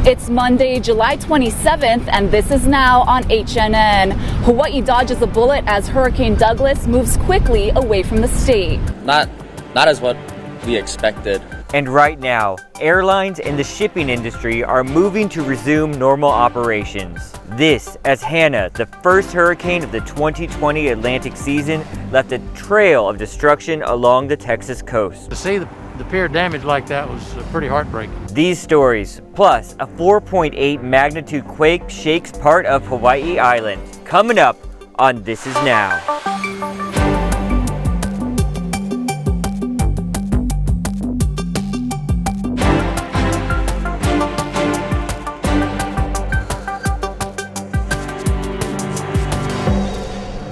It's Monday, July 27th, and this is now on HNN. Hawaii dodges a bullet as Hurricane Douglas moves quickly away from the state. Not as what we expected. And right now, airlines and the shipping industry are moving to resume normal operations. This as Hannah, the first hurricane of the 2020 Atlantic season, left a trail of destruction along the Texas coast. To see the pier damage like that was pretty heartbreaking. These stories, plus a 4.8 magnitude quake shakes part of Hawaii Island, coming up on This Is Now.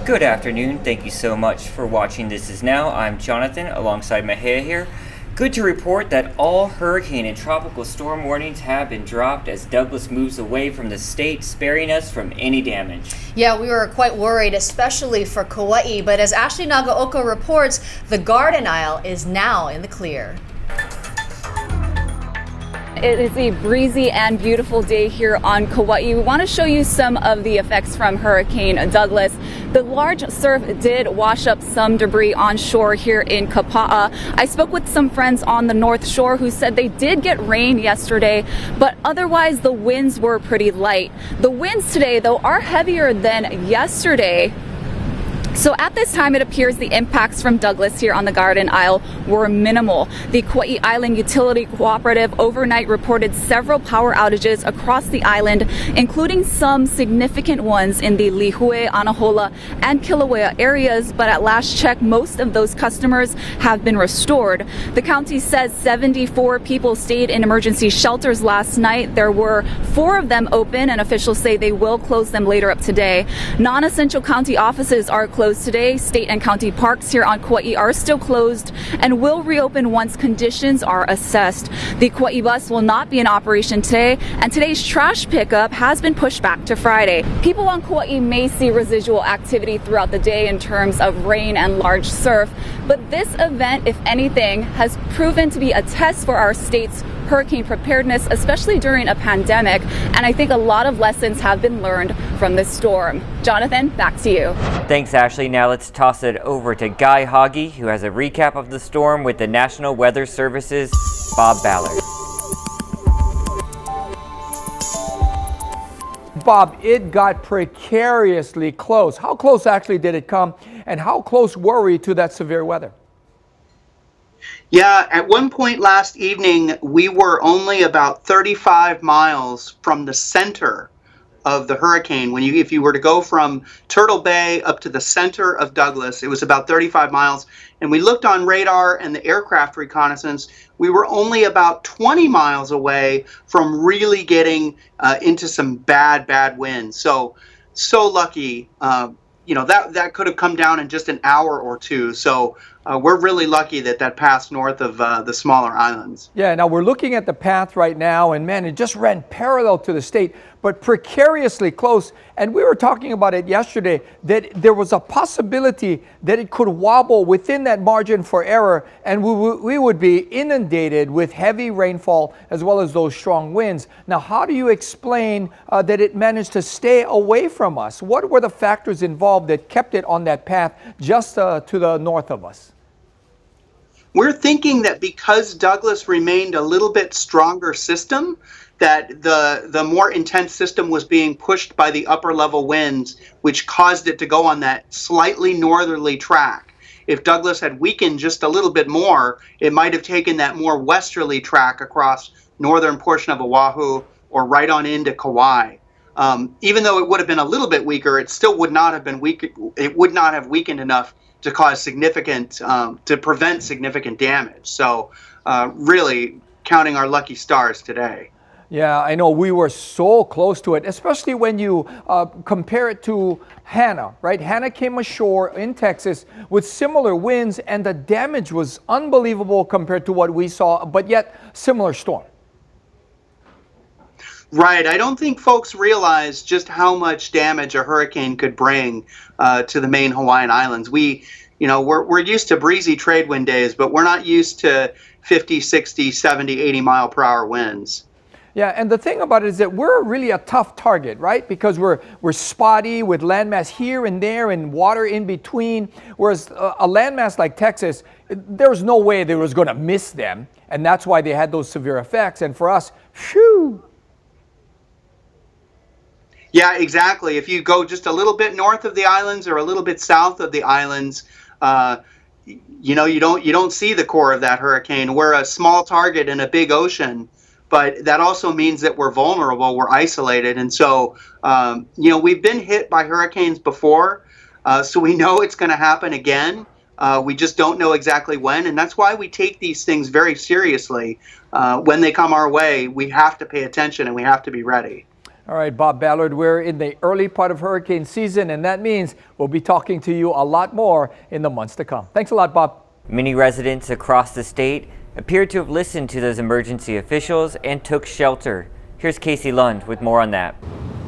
Good afternoon. Thank you so much for watching This Is Now. I'm Jonathan alongside Mahea here. Good to report that all hurricane and tropical storm warnings have been dropped as Douglas moves away from the state, sparing us from any damage. Yeah, we were quite worried, especially for Kauai, but as Ashley Nagaoka reports, the Garden Isle is now in the clear. It is a breezy and beautiful day here on Kauai. We want to show you some of the effects from Hurricane Douglas. The large surf did wash up some debris on shore here in Kapa'a. I spoke with some friends on the North Shore who said they did get rain yesterday, but otherwise the winds were pretty light. The winds today, though, are heavier than yesterday. So at this time, it appears the impacts from Douglas here on the Garden Isle were minimal. The Kauai Island Utility Cooperative overnight reported several power outages across the island, including some significant ones in the Lihue, Anahola, and Kilauea areas. But at last check, most of those customers have been restored. The county says 74 people stayed in emergency shelters last night. There were 4 of them open, and officials say they will close them later up today. Non-essential county offices are closed today. State and county parks here on Kauai are still closed and will reopen once conditions are assessed. The Kauai bus will not be in operation today, and today's trash pickup has been pushed back to Friday. People on Kauai may see residual activity throughout the day in terms of rain and large surf, but this event, if anything, has proven to be a test for our state's hurricane preparedness, especially during a pandemic, and I think a lot of lessons have been learned from this storm. Jonathan, back to you. Thanks, Ashley. Now let's toss it over to Guy Hoggy, who has a recap of the storm with the National Weather Service's Bob Ballard. Bob, it got precariously close. How close actually did it come, and how close were we to that severe weather? Yeah, at one point last evening, we were only about 35 miles from the center of the hurricane. If you were to go from Turtle Bay up to the center of Douglas, it was about 35 miles. And we looked on radar and the aircraft reconnaissance, we were only about 20 miles away from really getting into some bad winds. So lucky. That could have come down in just an hour or two. So we're really lucky that passed north of the smaller islands. Yeah, now we're looking at the path right now, and man, it just ran parallel to the state, but precariously close. And we were talking about it yesterday, that there was a possibility that it could wobble within that margin for error, and we would be inundated with heavy rainfall as well as those strong winds. Now, how do you explain that it managed to stay away from us? What were the factors involved that kept it on that path just to the north of us? We're thinking that because Douglas remained a little bit stronger system, that the more intense system was being pushed by the upper level winds, which caused it to go on that slightly northerly track. If Douglas had weakened just a little bit more, it might have taken that more westerly track across northern portion of Oahu or right on into Kauai. Even though it would have been a little bit weaker, it still would not have been weak. It would not have weakened enough to cause to prevent significant damage. So really counting our lucky stars today. Yeah, I know we were so close to it, especially when you compare it to Hannah, right? Hannah came ashore in Texas with similar winds, and the damage was unbelievable compared to what we saw, but yet similar storm. Right. I don't think folks realize just how much damage a hurricane could bring to the main Hawaiian Islands. We're used to breezy trade wind days, but we're not used to 50, 60, 70, 80 mile per hour winds. Yeah, and the thing about it is that we're really a tough target, right? Because we're spotty with landmass here and there and water in between. Whereas a landmass like Texas, there was no way they was going to miss them. And that's why they had those severe effects. And for us, phew. Yeah, exactly. If you go just a little bit north of the islands or a little bit south of the islands, you don't see the core of that hurricane. We're a small target in a big ocean, but that also means that we're vulnerable, we're isolated. And so, we've been hit by hurricanes before, so we know it's going to happen again. We just don't know exactly when, and that's why we take these things very seriously. When they come our way, we have to pay attention and we have to be ready. All right, Bob Ballard, we're in the early part of hurricane season, and that means we'll be talking to you a lot more in the months to come. Thanks a lot, Bob. Many residents across the state appeared to have listened to those emergency officials and took shelter. Here's Casey Lund with more on that.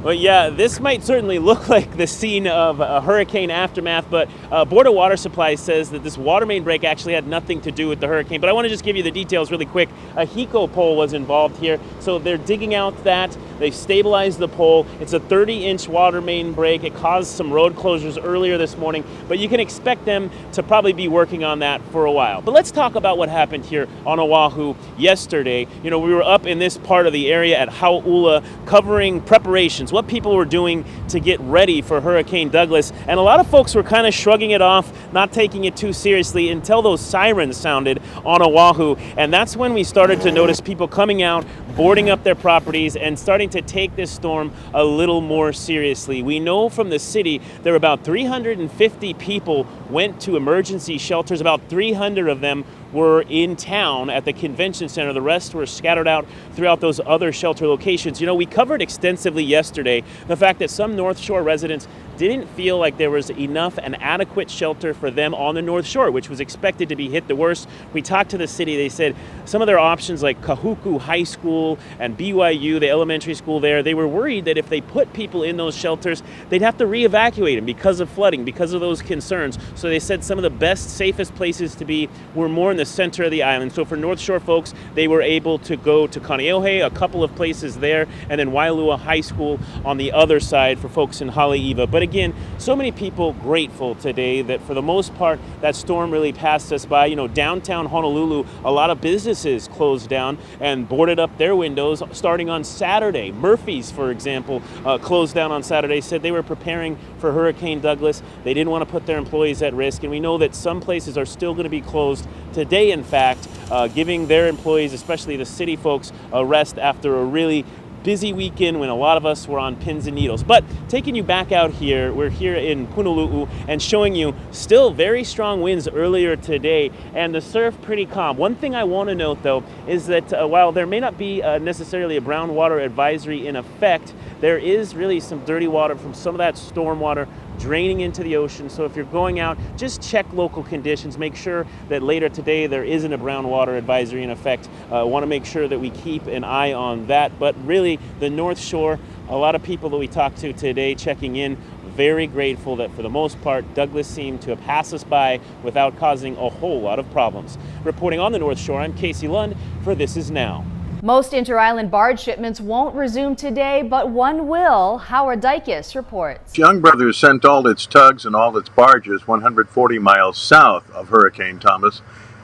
Well, yeah, this might certainly look like the scene of a hurricane aftermath, but Board of Water Supply says that this water main break actually had nothing to do with the hurricane. But I want to just give you the details really quick. A HECO pole was involved here, so they're digging out that. They've stabilized the pole. It's a 30-inch water main break. It caused some road closures earlier this morning, but you can expect them to probably be working on that for a while. But let's talk about what happened here on Oahu yesterday. We were up in this part of the area at Hauula covering preparations, what people were doing to get ready for Hurricane Douglas. And a lot of folks were kind of shrugging it off, not taking it too seriously until those sirens sounded on Oahu. And that's when we started to notice people coming out, boarding up their properties, and starting to take this storm a little more seriously. We know from the city there were about 350 people went to emergency shelters. About 300 of them were in town at the convention center. The rest were scattered out throughout those other shelter locations. We covered extensively yesterday the fact that some North Shore residents didn't feel like there was enough and adequate shelter for them on the North Shore, which was expected to be hit the worst. We talked to the city. They said some of their options like Kahuku High School and BYU, the elementary school there, they were worried that if they put people in those shelters, they'd have to re-evacuate them because of flooding, because of those concerns. So they said some of the best, safest places to be were more in the center of the island. So for North Shore folks, they were able to go to Kaneohe, a couple of places there, and then Wailua High School on the other side for folks in Haleiwa. But again, so many people grateful today that for the most part that storm really passed us by. Downtown Honolulu, a lot of businesses closed down and boarded up their windows starting on Saturday. Murphy's, for example, closed down on Saturday, said they were preparing for Hurricane Douglas. They didn't want to put their employees at risk, and we know that some places are still going to be closed today, in fact, giving their employees, especially the city folks, a rest after a really busy weekend when a lot of us were on pins and needles. But taking you back out here, we're here in Honolulu and showing you still very strong winds earlier today and the surf pretty calm. One thing I want to note though is that while there may not be necessarily a brown water advisory in effect, there is really some dirty water from some of that storm water draining into the ocean. So if you're going out, just check local conditions. Make sure that later today there isn't a brown water advisory in effect. Want to make sure that we keep an eye on that. But really, the North Shore, a lot of people that we talked to today checking in, very grateful that for the most part, Douglas seemed to have passed us by without causing a whole lot of problems. Reporting on the North Shore, I'm Casey Lund for This Is Now. Most inter-island barge shipments won't resume today, but one will. Howard Dykes reports. Young Brothers sent all its tugs and all its barges 140 miles south of Hurricane Douglas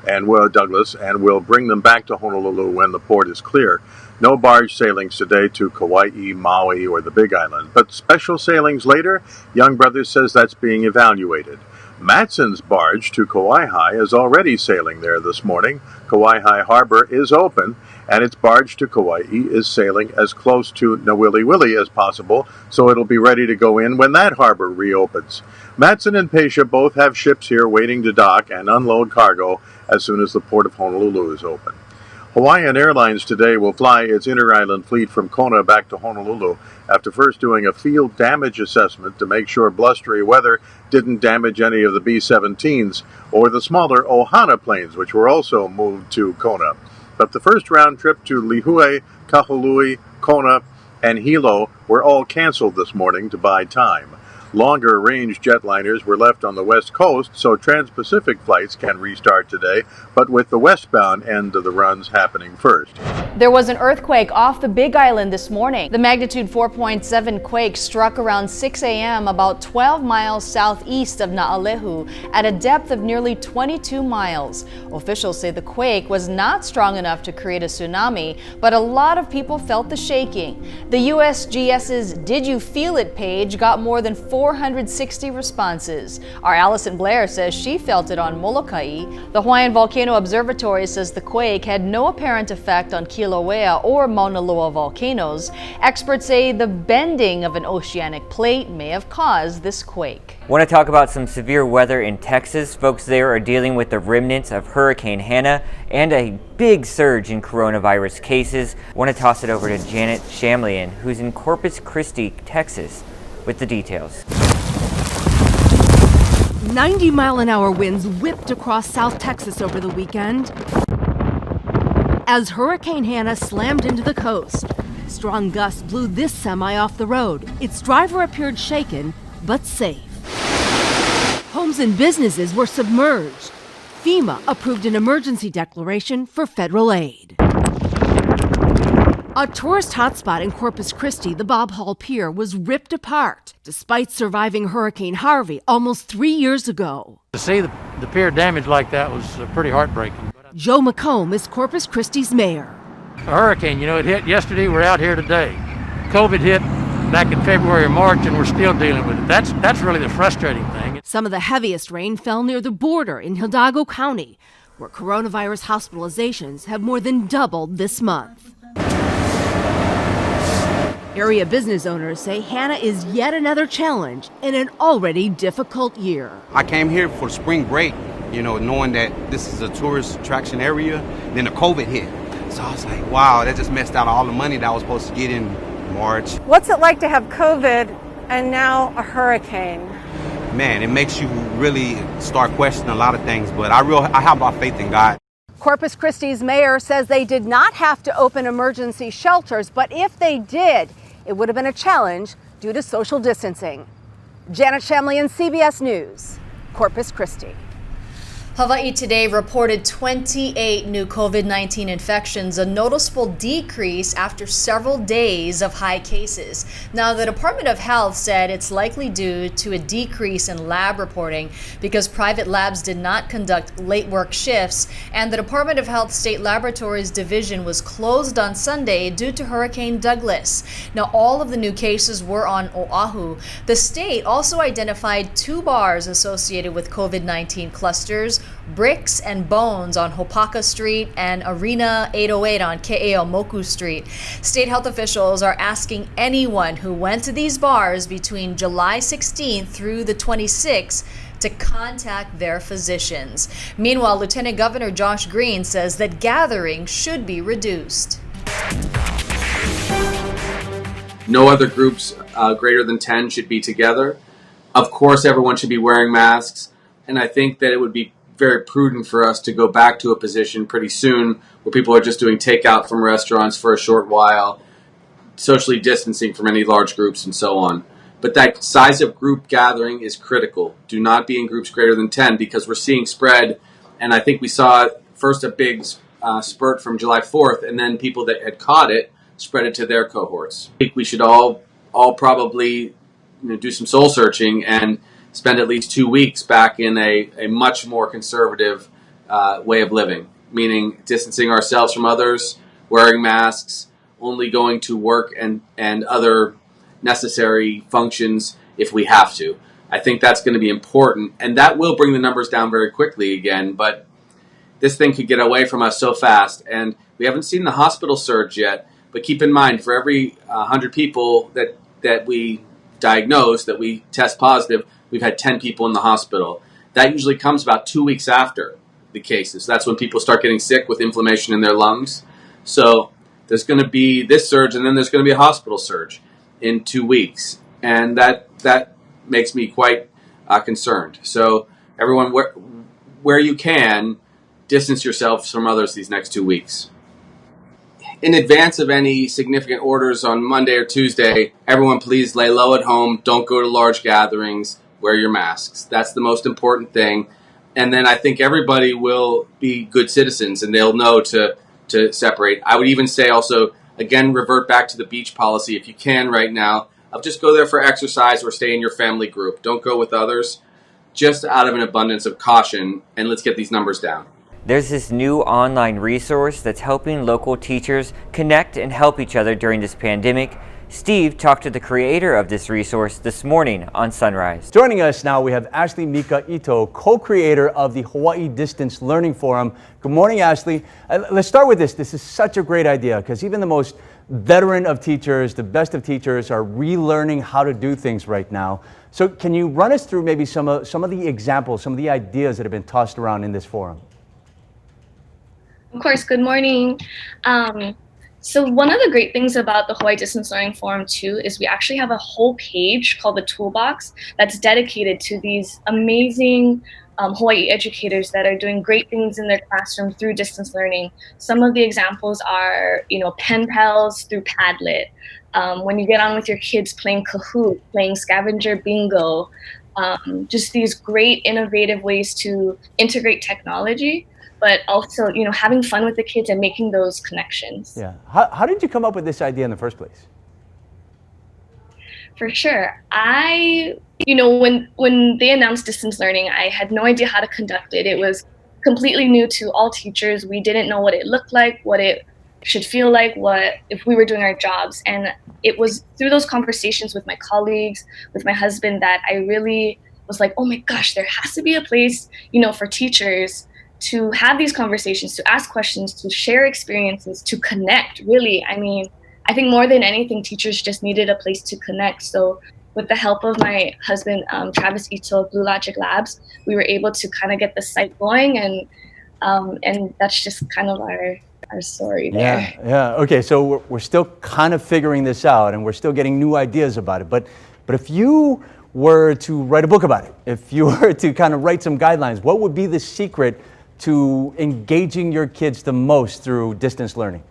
and will bring them back to Honolulu when the port is clear. No barge sailings today to Kauai, Maui, or the Big Island, but special sailings later. Young Brothers says that's being evaluated. Matson's barge to Kauai is already sailing there this morning. Kauai Harbor is open, and its barge to Kauai is sailing as close to Nawiliwili as possible, so it'll be ready to go in when that harbor reopens. Matson and Pasha both have ships here waiting to dock and unload cargo as soon as the port of Honolulu is open. Hawaiian Airlines today will fly its inter-island fleet from Kona back to Honolulu after first doing a field damage assessment to make sure blustery weather didn't damage any of the B-17s or the smaller Ohana planes, which were also moved to Kona. But the first round trip to Lihue, Kahului, Kona, and Hilo were all canceled this morning to buy time. Longer range jetliners were left on the west coast, so trans-Pacific flights can restart today, but with the westbound end of the runs happening first. There was an earthquake off the Big Island this morning. The magnitude 4.7 quake struck around 6 a.m. about 12 miles southeast of Na'alehu at a depth of nearly 22 miles. Officials say the quake was not strong enough to create a tsunami, but a lot of people felt the shaking. The USGS's Did You Feel It page got more than 460 responses. Our Allison Blair says she felt it on Molokai. The Hawaiian Volcano Observatory says the quake had no apparent effect on Kilauea or Mauna Loa volcanoes. Experts say the bending of an oceanic plate may have caused this quake. Want to talk about some severe weather in Texas? Folks there are dealing with the remnants of Hurricane Hannah and a big surge in coronavirus cases. Want to toss it over to Janet Shamlian, who's in Corpus Christi, Texas, with the details. 90-mile-an-hour winds whipped across South Texas over the weekend as Hurricane Hannah slammed into the coast. Strong gusts blew this semi off the road. Its driver appeared shaken, but safe. Homes and businesses were submerged. FEMA approved an emergency declaration for federal aid. A tourist hotspot in Corpus Christi, the Bob Hall Pier, was ripped apart despite surviving Hurricane Harvey almost 3 years ago. To see the pier damaged like that was pretty heartbreaking. Joe McComb is Corpus Christi's mayor. A hurricane, it hit yesterday, we're out here today. COVID hit back in February or March and we're still dealing with it. That's really the frustrating thing. Some of the heaviest rain fell near the border in Hidalgo County, where coronavirus hospitalizations have more than doubled this month. Area business owners say Hannah is yet another challenge in an already difficult year. I came here for spring break, knowing that this is a tourist attraction area. Then the COVID hit. So I was like, wow, that just messed out all the money that I was supposed to get in March. What's it like to have COVID and now a hurricane? Man, it makes you really start questioning a lot of things, but I have a lot of faith in God. Corpus Christi's mayor says they did not have to open emergency shelters, but if they did, it would have been a challenge due to social distancing. Janet Shamlian, CBS News, Corpus Christi. Hawaii today reported 28 new COVID-19 infections, a noticeable decrease after several days of high cases. Now, the Department of Health said it's likely due to a decrease in lab reporting because private labs did not conduct late work shifts, and the Department of Health State Laboratories Division was closed on Sunday due to Hurricane Douglas. Now, all of the new cases were on Oahu. The state also identified 2 bars associated with COVID-19 clusters, Brix and Bones on Hopaka Street and Arena 808 on Keeaumoku Street. State health officials are asking anyone who went to these bars between July 16th through the 26th to contact their physicians. Meanwhile, Lieutenant Governor Josh Green says that gatherings should be reduced. No other groups greater than 10 should be together. Of course, everyone should be wearing masks, and I think that it would be very prudent for us to go back to a position pretty soon where people are just doing takeout from restaurants for a short while, socially distancing from any large groups and so on. But that size of group gathering is critical. Do not be in groups greater than 10 because we're seeing spread, and I think we saw first a big spurt from July 4th, and then people that had caught it spread it to their cohorts. I think we should all probably do some soul searching and spend at least 2 weeks back in a much more conservative way of living, meaning distancing ourselves from others, wearing masks, only going to work and other necessary functions if we have to. I think that's going to be important, and that will bring the numbers down very quickly again, but this thing could get away from us so fast, and we haven't seen the hospital surge yet, but keep in mind, for every 100 people that we diagnose, that we test positive, we've had 10 people in the hospital. That usually comes about 2 weeks after the cases. That's when people start getting sick with inflammation in their lungs. So there's going to be this surge, and then there's going to be a hospital surge in 2 weeks. And that makes me quite concerned. So everyone, where you can, distance yourselves from others these next 2 weeks. in advance of any significant orders on Monday or Tuesday, everyone please lay low at home. Don't go to large gatherings. Wear your masks. That's the most important thing. And then I think everybody will be good citizens and they'll know to separate. I would even say also, again, revert back to the beach policy if you can right now. Of just go there for exercise or stay in your family group. Don't go with others, just out of an abundance of caution, and let's get these numbers down. There's this new online resource that's helping local teachers connect and help each other during this pandemic. Steve talked to the creator of this resource this morning on Sunrise. Joining us now, we have Ashley Mika Ito, co-creator of the Hawaii Distance Learning Forum. Good morning, Ashley. Let's start with this. This is such a great idea because even the most veteran of teachers, the best of teachers, are relearning how to do things right now. So can you run us through maybe some of the examples, some of the ideas that have been tossed around in this forum? Of course, good morning. So one of the great things about the Hawaii Distance Learning Forum too is we actually have a whole page called the Toolbox that's dedicated to these amazing Hawaii educators that are doing great things in their classroom through distance learning. Some of the examples are, pen pals through Padlet. When you get on with your kids playing Kahoot, playing scavenger bingo, just these great innovative ways to integrate technology, but also, having fun with the kids and making those connections. Yeah. How did you come up with this idea in the first place? For sure. When they announced distance learning, I had no idea how to conduct it. It was completely new to all teachers. We didn't know what it looked like, what it should feel like, what if we were doing our jobs. And it was through those conversations with my colleagues, with my husband, that I really was like, oh my gosh, there has to be a place, for teachers to have these conversations, to ask questions, to share experiences, to connect, really. I think more than anything, teachers just needed a place to connect. So with the help of my husband, Travis Ito of Blue Logic Labs, we were able to kind of get the site going, and that's just kind of our story there. Yeah. Okay, so we're still kind of figuring this out, and we're still getting new ideas about it. But if you were to write a book about it, if you were to kind of write some guidelines, what would be the secret to engaging your kids the most through distance learning?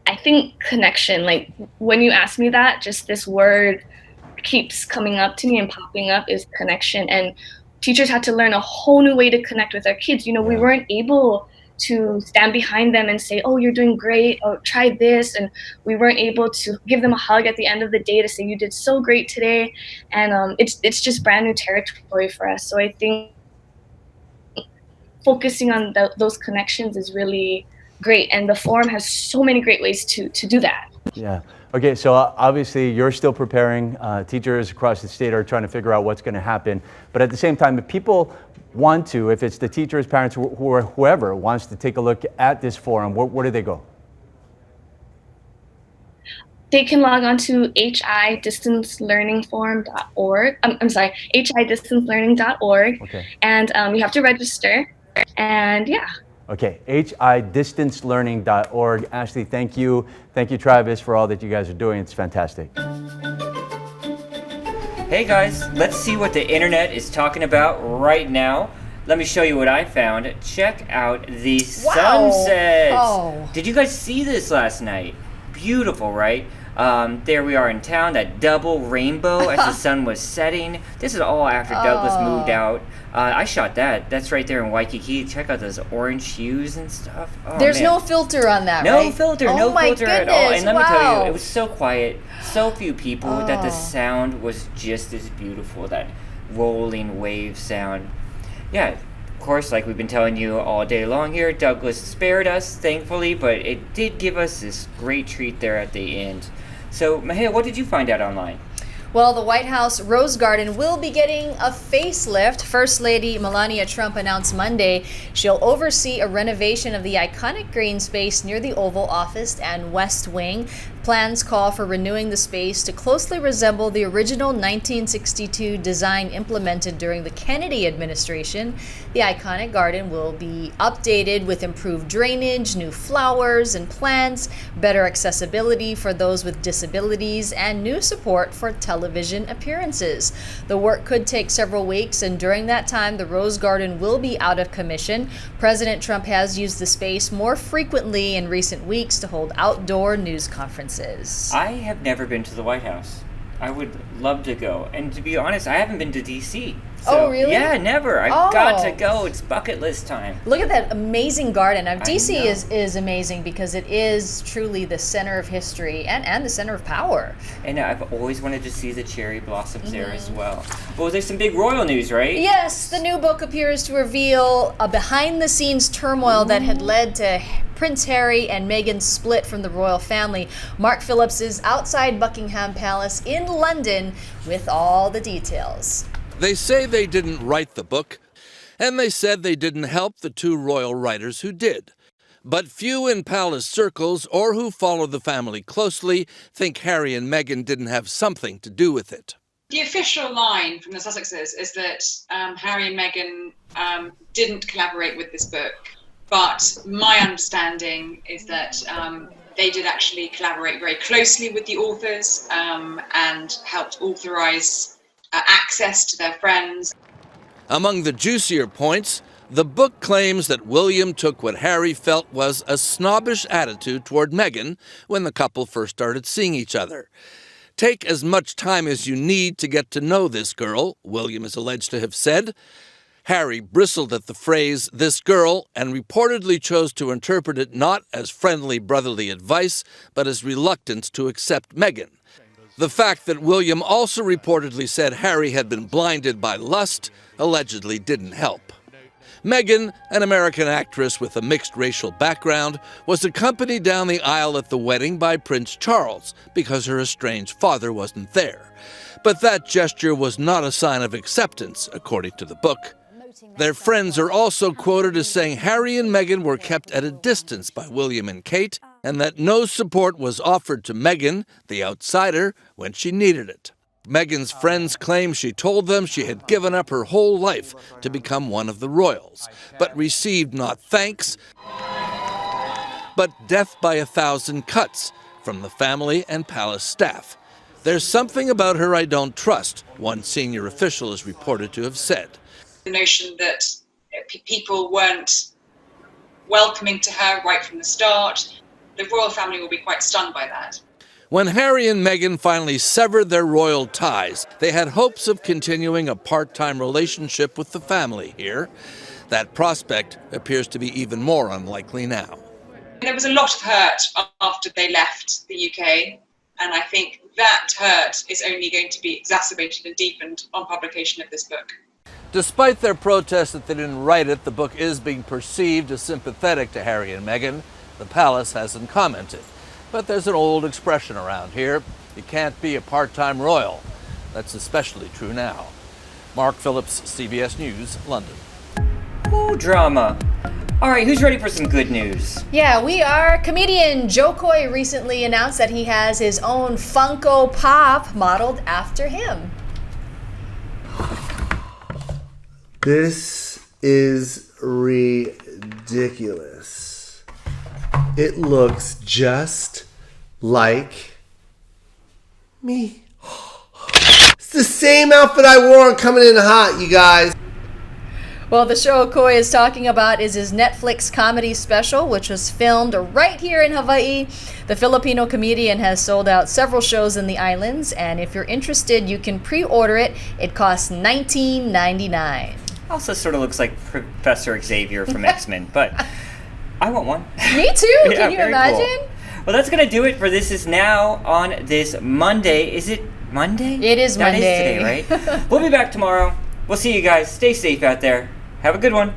I think connection. Like when you ask me that, just this word keeps coming up to me and popping up, is connection. And teachers had to learn a whole new way to connect with our kids. We weren't able to stand behind them and say, oh, you're doing great, or try this. And we weren't able to give them a hug at the end of the day to say, you did so great today. And it's just brand new territory for us. So I think focusing on those connections is really great, and the forum has so many great ways to do that. Yeah. Okay, so obviously you're still preparing. Teachers across the state are trying to figure out what's going to happen. But at the same time, if people want to, if it's the teachers, parents, or whoever wants to take a look at this forum, where do they go? They can log on to hidistancelearningforum.org. I'm sorry, hidistancelearning.org. Okay. And you have to register. And yeah. Okay, hidistancelearning.org. Ashley, thank you. Thank you, Travis, for all that you guys are doing. It's fantastic. Hey guys, let's see what the internet is talking about right now. Let me show you what I found. Check out the sunsets. Oh. Did you guys see this last night? Beautiful, right? There we are in town, that double rainbow as the sun was setting. This is all after Douglas moved out. I shot that. That's right there in Waikiki. Check out those orange hues and stuff. Oh, There's man. no filter on that, no right? filter, oh no my filter goodness, at all. And let me tell wow. you, it was so quiet, so few people, that the sound was just as beautiful, that rolling wave sound. Yeah, of course, like we've been telling you all day long here, Douglas spared us, thankfully, but it did give us this great treat there at the end. So, Mahia, what did you find out online? Well, the White House Rose Garden will be getting a facelift. First Lady Melania Trump announced Monday she'll oversee a renovation of the iconic green space near the Oval Office and West Wing. Plans call for renewing the space to closely resemble the original 1962 design implemented during the Kennedy administration. The iconic garden will be updated with improved drainage, new flowers and plants, better accessibility for those with disabilities, and new support for television appearances. The work could take several weeks, and during that time, the Rose Garden will be out of commission. President Trump has used the space more frequently in recent weeks to hold outdoor news conferences. I have never been to the White House. I would love to go. And to be honest, I haven't been to D.C. So, oh, really? Yeah, never. I've got to go. It's bucket list time. Look at that amazing garden. Now, D.C. is amazing because it is truly the center of history and the center of power. And I've always wanted to see the cherry blossoms there as well. Well, there's some big royal news, right? Yes, the new book appears to reveal a behind-the-scenes turmoil that had led to Prince Harry and Meghan's split from the royal family. Mark Phillips is outside Buckingham Palace in London with all the details. They say they didn't write the book, and they said they didn't help the two royal writers who did. But few in palace circles or who follow the family closely think Harry and Meghan didn't have something to do with it. The official line from the Sussexes is that Harry and Meghan didn't collaborate with this book. But my understanding is that they did actually collaborate very closely with the authors and helped authorize access to their friends. Among the juicier points, the book claims that William took what Harry felt was a snobbish attitude toward Meghan when the couple first started seeing each other. Take as much time as you need to get to know this girl, William is alleged to have said. Harry bristled at the phrase, "this girl," and reportedly chose to interpret it not as friendly brotherly advice, but as reluctance to accept Meghan. The fact that William also reportedly said Harry had been blinded by lust allegedly didn't help. Meghan, an American actress with a mixed racial background, was accompanied down the aisle at the wedding by Prince Charles because her estranged father wasn't there. But that gesture was not a sign of acceptance, according to the book. Their friends are also quoted as saying Harry and Meghan were kept at a distance by William and Kate, and that no support was offered to Meghan, the outsider, when she needed it. Meghan's friends claim she told them she had given up her whole life to become one of the royals, but received not thanks, but death by 1,000 cuts from the family and palace staff. "There's something about her I don't trust," one senior official is reported to have said. The notion that people weren't welcoming to her right from the start, the royal family will be quite stunned by that. When Harry and Meghan finally severed their royal ties, they had hopes of continuing a part-time relationship with the family here. That prospect appears to be even more unlikely now. There was a lot of hurt after they left the UK, and I think that hurt is only going to be exacerbated and deepened on publication of this book. Despite their protest that they didn't write it, the book is being perceived as sympathetic to Harry and Meghan. The palace hasn't commented. But there's an old expression around here: you can't be a part-time royal. That's especially true now. Mark Phillips, CBS News, London. Ooh, drama. All right, who's ready for some good news? Yeah, we are. Comedian Joe Coy recently announced that he has his own Funko Pop modeled after him. This is ridiculous. It looks just like me. It's the same outfit I wore coming in hot, you guys. Well, the show Coy is talking about is his Netflix comedy special, which was filmed right here in Hawaii. The Filipino comedian has sold out several shows in the islands, and if you're interested, you can pre-order it. It costs $19.99. Also sort of looks like Professor Xavier from X-Men, but I want one. Me too. Yeah, can you imagine? Cool. Well, that's going to do it for This Is Now on this Monday. Is it Monday? It is Monday. That is today, right? We'll be back tomorrow. We'll see you guys. Stay safe out there. Have a good one.